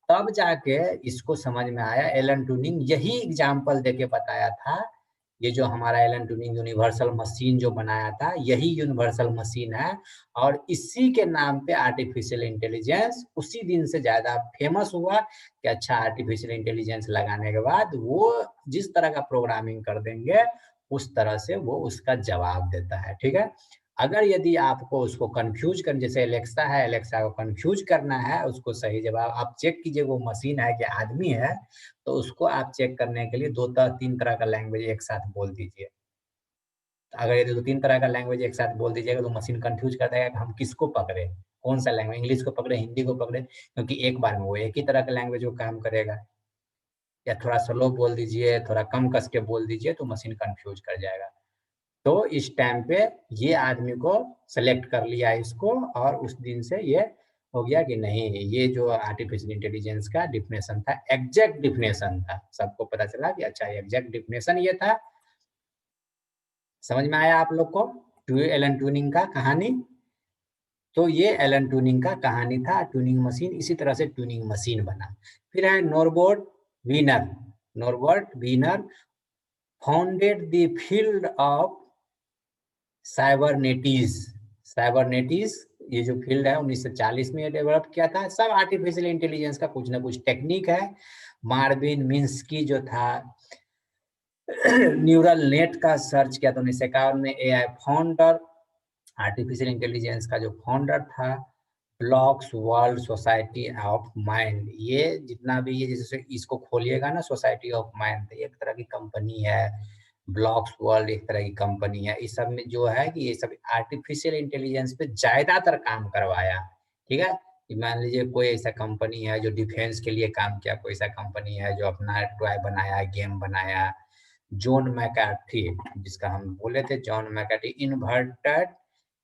S1: तब जाके इसको समझ में आया, एलन ट्यूरिंग यही एग्ज़ाम्पल देके बताया था, ये जो हमारा एलन ट्यूरिंग यूनिवर्सल मशीन जो बनाया था, यही यूनिवर्सल मशीन है और इसी के नाम पे आर्टिफिशियल इंटेलिजेंस उसी दिन से ज़्यादा फेमस हुआ कि अच्छा आर्टिफिशियल इंटेलिजेंस लगाने के बाद वो जिस तरह का प्रोग्रामिंग कर देंगे, उस तरह से वो उसका जवाब देता है, ठीक है? अगर यदि आपको उसको कन्फ्यूज़ कर, जैसे एलेक्सा है, एलेक्सा को कन्फ्यूज़ करना है, उसको सही जवाब आप चेक कीजिए वो मशीन है कि आदमी है, तो उसको आप चेक करने के लिए 2-3 तरह का लैंग्वेज एक साथ बोल दीजिए। अगर ये 2-3 तरह का लैंग्वेज एक साथ बोल दीजिएगा तो मशीन कन्फ्यूज़ कर देगा कि हम किसको पकड़े, कौन-सा लैंग्वेज, इंग्लिश को पकड़े, हिंदी को पकड़े, क्योंकि एक बार में वो एक ही तरह का लैंग्वेज वो काम करेगा। या थोड़ा स्लो बोल दीजिए, थोड़ा कम कस के बोल दीजिए तो मशीन कन्फ्यूज़ कर जाएगा। तो इस टाइम पे ये आदमी को सेलेक्ट कर लिया इसको और उस दिन से ये हो गया कि नहीं? ये जो आर्टिफिशियल इंटेलिजेंस का डिफिनेशन था, एग्जैक्ट डिफिनेशन था। सबको पता चला कि अच्छा एग्जैक्ट डिफिनेशन ये था। समझ में आया आप लोग को एलन ट्यूरिंग का कहानी? तो ये एलन ट्यूरिंग का कहानी था, ट्यूनिंग मशीन। इसी तरह से ट्यूनिंग मशीन बना। फिर है Norbert Wiener. Norbert Wiener founded the field of cybernetics. Cybernetics ये जो फील्ड है 1940 में डेवलप किया था। सब आर्टिफिशियल इंटेलिजेंस का कुछ ना कुछ टेक्निक है। मार्विन मिन्स्की जो था न्यूरल नेट का सर्च किया था 1951 में। एआई फाउंडर, आर्टिफिशियल इंटेलिजेंस का जो फाउंडर था blocks world society of mind. ये जितना भी ये जैसे इसको खोलिएगा ना सोसाइटी ऑफ माइंड, तो एक तरह की कंपनी है। ब्लॉक्स वर्ल्ड एक तरह की कंपनी है। इस सब में जो है कि ये सब आर्टिफिशियल इंटेलिजेंस पे ज्यादातर काम करवाया। ठीक है, मान लीजिए कोई ऐसा कंपनी है जो डिफेंस के लिए काम किया, कोई ऐसा कंपनी है जो अपना टॉय बनाया, गेम बनाया। जॉन मैकार्थी, जिसका हम बोले थे जॉन मैकार्थी, इन्वर्टेड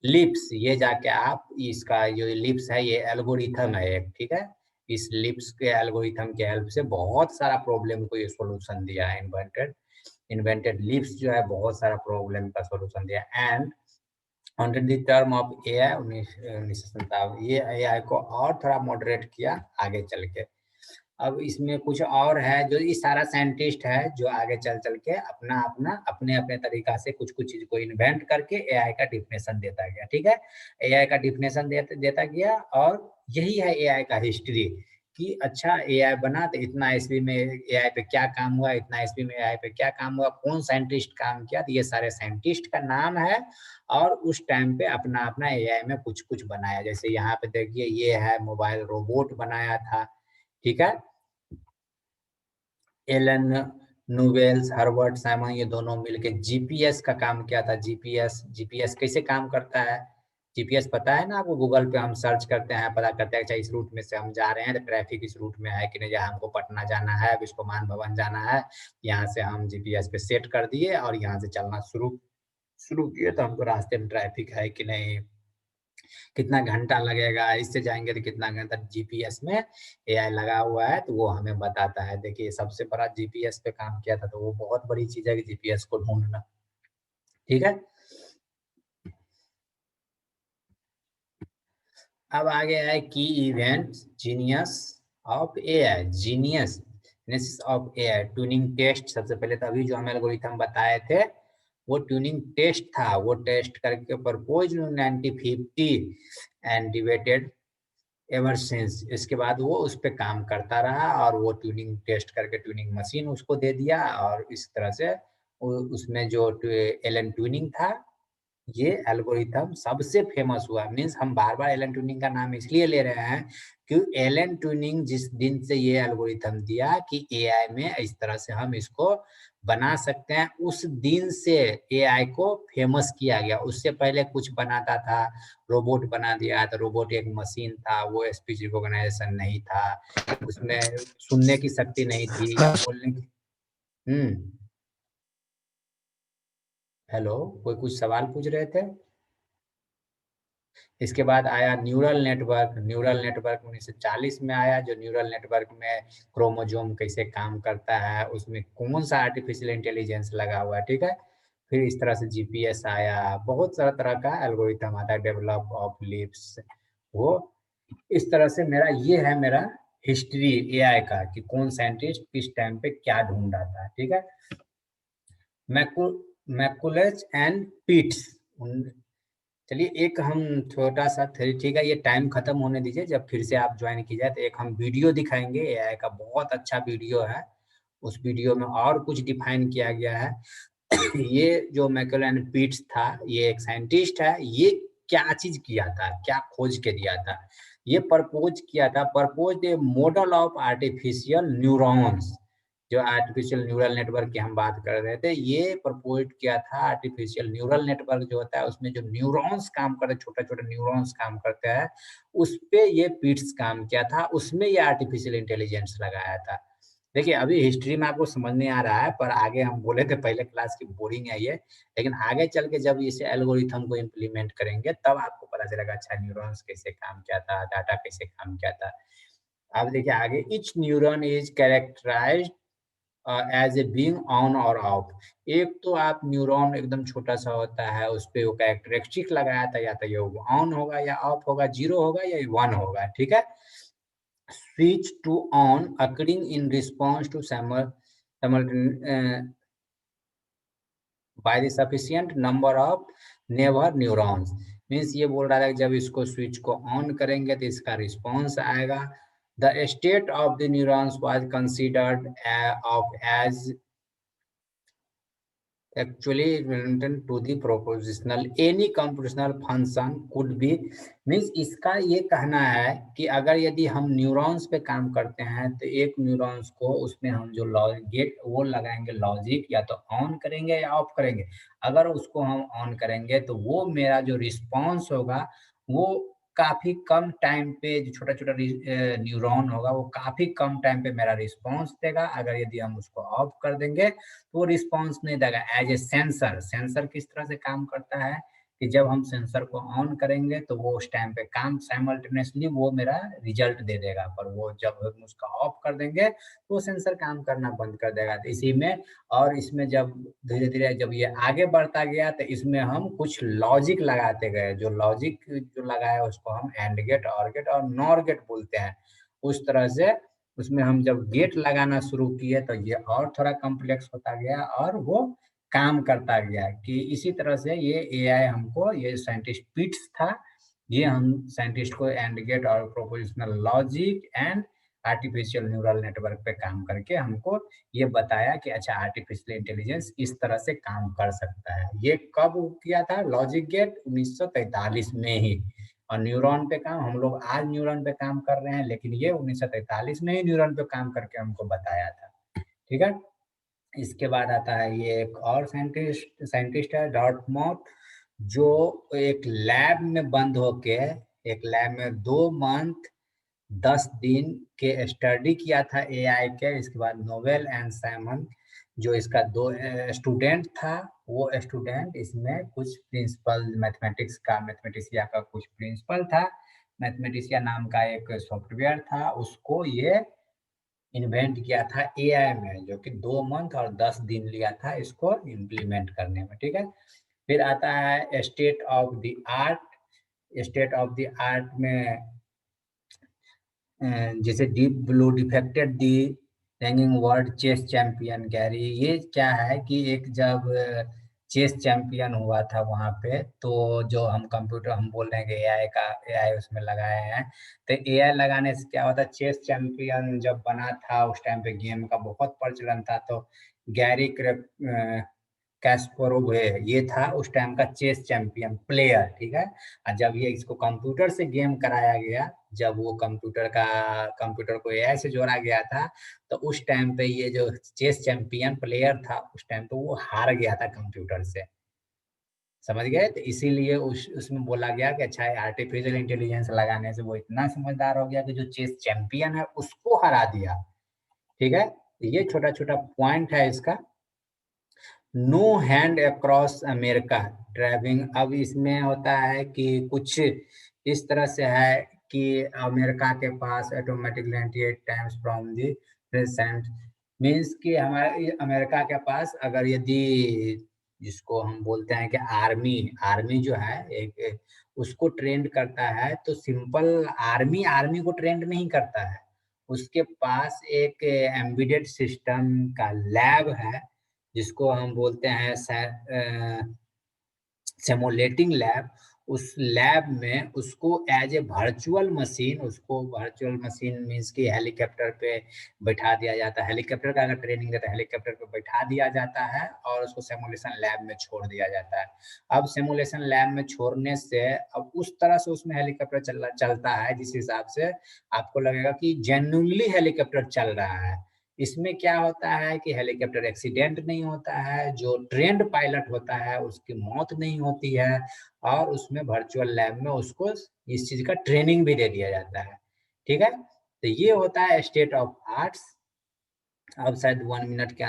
S1: लिप्स। ये जाके आप इसका जो लिप्स है ये एल्गोरिथम है एक, ठीक है। इस लिप्स के एल्गोरिथम के हेल्प से बहुत सारा प्रॉब्लम को ये सॉल्यूशन दिया है। इन्वेंटेड लिप्स जो है बहुत सारा प्रॉब्लम का सॉल्यूशन दिया। And under the term of AI 1957 ये एआई को और थोड़ा मॉडरेट किया आगे चल के। अब इसमें कुछ और है जो ये सारा साइंटिस्ट है जो आगे चल चल के अपना अपना अपने अपने तरीका से कुछ कुछ चीज को इन्वेंट करके एआई का डिफिनेशन देता गया। ठीक है, एआई का डिफिनेशन देता गया। और यही है एआई का हिस्ट्री कि अच्छा एआई बना तो इतना ईस्वी में एआई पे क्या काम हुआ, इतना ईस्वी में एआई पे क्या काम हुआ, कौन साइंटिस्ट काम किया, तो ये सारे साइंटिस्ट का नाम है। और उस टाइम पे अपना अपना एआई में कुछ कुछ बनाया। जैसे यहाँ पे देखिए ये है मोबाइल रोबोट बनाया था। ठीक है, एलन नूवेल्स, हर्बर्ट साइमन, ये दोनों मिलके जीपीएस का काम किया था। जीपीएस, जीपीएस कैसे काम करता है? जीपीएस पता है ना आपको? गूगल पे हम सर्च करते हैं, पता करते हैं अच्छा इस रूट में से हम जा रहे हैं तो ट्रैफिक इस रूट में है कि नहीं, जहाँ हमको पटना जाना है, विश्वमान भवन जाना है, यहाँ से हम जीपीएस पे सेट कर दिए और यहाँ से चलना शुरू शुरू किए तो हमको रास्ते में ट्रैफिक है कि नहीं, कितना घंटा लगेगा, इससे जाएंगे तो कितना घंटा। जीपीएस में एआई लगा हुआ है तो वो हमें बताता है। देखिए सबसे बड़ा जीपीएस पे काम किया था, तो वो बहुत बड़ी चीज है कि जीपीएस को ढूंढना। ठीक है, अब आगे है की event genius of AI. Genius of AI tuning test. सबसे पहले तो अभी जो हम एल्गोरिथम बताए थे वो ट्यूनिंग टेस्ट था। वो टेस्ट करके propose 1950 and debated ever since. इसके बाद वो उस पर काम करता रहा और वो ट्यूनिंग टेस्ट करके ट्यूनिंग मशीन उसको दे दिया। और इस तरह से उसमें जो एलन ट्यूनिंग था ये एल्गोरिथम सबसे फेमस हुआ। मीन्स हम बार बार एलन ट्यूनिंग का नाम इसलिए ले रहे हैं कि एलन ट्यूनिंग जिस दिन से ये एल्गोरिथम दिया कि एआई में इस तरह से हम इसको बना सकते हैं, उस दिन से एआई को फेमस किया गया। उससे पहले कुछ बनाता था, रोबोट बना दिया तो रोबोट एक मशीन था, वो स्पीच रिकॉग्नाइजेशन नहीं था, उसमें सुनने की शक्ति नहीं थी या बोलने की। हेलो, कोई कुछ सवाल पूछ रहे थे? इसके बाद आया न्यूरल नेटवर्क। न्यूरल नेटवर्क 1940 में आया, जो न्यूरल नेटवर्क में क्रोमोसोम कैसे काम करता है, उसमें कौन सा आर्टिफिशियल इंटेलिजेंस लगा हुआ है। ठीक है, फिर इस तरह से जीपीएस आया, बहुत सारा तरह का एल्गोरिथम आता है, डेवलप ऑफ लिप्स। वो इस तरह से मेरा ये है मेरा हिस्ट्री एआई का कि कौन साइंटिस्ट किस टाइम पे क्या ढूंढ रहा था। ठीक है, मैकुलेज एंड पिट्स। चलिए एक हम छोटा सा ठीक है, ये टाइम खत्म होने दीजिए, जब फिर से आप ज्वाइन कीजिए तो एक हम वीडियो दिखाएंगे एआई का, बहुत अच्छा वीडियो है। उस वीडियो में और कुछ डिफाइन किया गया है। ये जो मैकलन पीट्स था ये एक साइंटिस्ट है। ये क्या चीज किया था, क्या खोज के दिया था? ये प्रपोज किया था, propose A model of artificial neurons. जो आर्टिफिशियल न्यूरल नेटवर्क की हम बात कर रहे थे, ये प्रपोज किया था। आर्टिफिशियल न्यूरल नेटवर्क जो होता है उसमें जो न्यूरॉन्स काम करते हैं, छोटे छोटे न्यूरॉन्स काम करते हैं, उस पे ये पीट्स काम किया था, उसमें ये आर्टिफिशियल इंटेलिजेंस लगाया था। देखिए अभी हिस्ट्री में आपको समझ नहीं आ रहा है, पर आगे हम बोले थे पहले क्लास की बोरिंग है ये, लेकिन आगे चल के जब इसे एल्गोरिथम को इम्प्लीमेंट करेंगे तब आपको पता चलेगा अच्छा न्यूरॉन्स कैसे काम किया था, डाटा कैसे काम किया था। अब देखिए आगे, each neuron is characterized as a being on और ऑफ। एक तो आप न्यूरॉन एकदम छोटा-सा होता है, उसपे वो कैरेक्टरिस्टिक लगाया था, या तो ये ऑन होगा या ऑफ होगा, 0 होगा या 1 होगा, ठीक है? Switch to on occurring in response to by the sufficient number of neighbor neurons। Means ये बोल रहा था कि जब इसको स्विच को ऑन करेंगे तो इसका रिस्पॉन्स आएगा। The state of the neurons was considered of as actually related to the propositional any computational function could be। Means इसका ये कहना है कि अगर यदि हम न्यूरॉन्स पे काम करते हैं तो एक न्यूरॉन्स को उसमें हम जो गेट वो लगाएंगे, लॉजिक या तो ऑन करेंगे या ऑफ करेंगे। अगर उसको हम ऑन करेंगे तो वो मेरा जो रिस्पॉन्स होगा वो काफ़ी कम टाइम पे, जो छोटा-छोटा न्यूरॉन होगा वो काफ़ी कम टाइम पे मेरा रिस्पॉन्स देगा। अगर यदि हम उसको ऑफ कर देंगे तो वो रिस्पॉन्स नहीं देगा। एज ए सेंसर, सेंसर किस तरह से काम करता है कि जब हम सेंसर को ऑन करेंगे तो वो उस टाइम पे काम साइमल्टेनियसली वो मेरा रिजल्ट दे देगा, पर वो जब हम उसका ऑफ कर देंगे तो वो सेंसर काम करना बंद कर देगा। तो इसी में, और इसमें जब धीरे-धीरे जब ये आगे बढ़ता गया तो इसमें हम कुछ लॉजिक लगाते गए, जो लॉजिक जो लगाया उसको हम एंड गेट, ऑर गेट और नॉर गेट बोलते हैं। उस तरह से उसमें हम जब गेट लगाना शुरू किए तो ये और थोड़ा कॉम्प्लेक्स होता गया और वो काम करता गया, कि इसी तरह से ये एआई हमको, ये साइंटिस्ट पिट्स था, ये हम साइंटिस्ट को एंड गेट और propositional logic and artificial neural network पे काम करके हमको ये बताया कि अच्छा आर्टिफिशियल इंटेलिजेंस इस तरह से काम कर सकता है। ये कब किया था लॉजिक गेट? 1943 में ही। और न्यूरॉन पे काम हम लोग आज न्यूरॉन पे काम कर रहे हैं, लेकिन ये 1943 में ही न्यूरॉन पे काम करके हमको बताया था। ठीक है? इसके बाद आता है ये एक और साइंटिस्ट साइंटिस्ट है डॉर्टमूथ, जो एक लैब में बंद होके, एक लैब में 2 मंथ 10 दिन के स्टडी किया था एआई के। इसके बाद नोवेल एंड साइमन जो इसका 2 स्टूडेंट था, वो स्टूडेंट इसमें कुछ प्रिंसिपल मैथमेटिक्स का, मैथमेटिशिया का कुछ प्रिंसिपल था। मैथमेटिशिया नाम का एक सॉफ्टवेयर था, उसको ये इन्वेंट किया था एआई में, जो कि 2 मंथ और 10 दिन लिया था इसको इम्प्लीमेंट करने में, ठीक है? फिर आता है state of the art. State of the art में जैसे Deep Blue defected the hanging world chess champion Gary. ये क्या है कि एक जब चेस चैंपियन हुआ था वहाँ पे, तो जो हम कंप्यूटर हम बोल रहे हैं कि एआई का, एआई उसमें लगाए हैं। तो एआई लगाने से क्या होता है, चेस चैंपियन जब बना था उस टाइम पे गेम का बहुत प्रचलन था, तो गैरी कैस्परोव है, ये था उस टाइम का चेस चैंपियन प्लेयर, ठीक है? और जब ये इसको कंप्यूटर से गेम कराया गया, जब वो कंप्यूटर को एआई से जोड़ा गया था, तो उस टाइम पे ये जो चेस चैंपियन प्लेयर था, उस टाइम पे वो हार गया था कंप्यूटर से। समझ गए? तो इसीलिए उसमें बोला गया कि अच्छा आर्टिफिशियल इंटेलिजेंस लगाने से वो इतना समझदार हो गया कि जो चेस चैंपियन है उसको हरा दिया। ठीक है? तो ये छोटा-छोटा पॉइंट है इसका। No hand across America driving. अब इसमें होता है कि कुछ इस तरह से है कि अमेरिका के पास automatically 98 times from the present. Means कि हमारे अमेरिका के पास अगर यदि, जिसको हम बोलते हैं कि आर्मी, आर्मी जो है एक उसको ट्रेंड करता है, तो सिंपल आर्मी आर्मी को ट्रेंड नहीं करता है। उसके पास एक एम्बेडेड सिस्टम का लैब है, जिसको हम बोलते हैं सिमुलेटिंग लैब। उस लैब में उसको एज ए वर्चुअल मशीन, उसको वर्चुअल मशीन मीन्स कि हेलीकॉप्टर पे बैठा दिया जाता है। हेलीकॉप्टर का अगर ट्रेनिंग देता है, हेलीकॉप्टर पे बैठा दिया जाता है और उसको सिमुलेशन लैब में छोड़ दिया जाता है। अब सिमुलेशन लैब में छोड़ने से अब उस तरह से उसमें हेलीकॉप्टर चलता है जिस हिसाब से आपको लगेगा कि जेन्युइनली हेलीकॉप्टर चल रहा है। इसमें क्या होता है कि हेलीकॉप्टर एक्सीडेंट नहीं होता है, जो ट्रेन्ड पायलट होता है उसकी मौत नहीं होती है, और उसमें वर्चुअल लैब में उसको इस चीज़ का ट्रेनिंग भी दे दिया जाता है। ठीक है? तो ये होता है स्टेट ऑफ आर्ट्स। अब शायद 1 मिनट के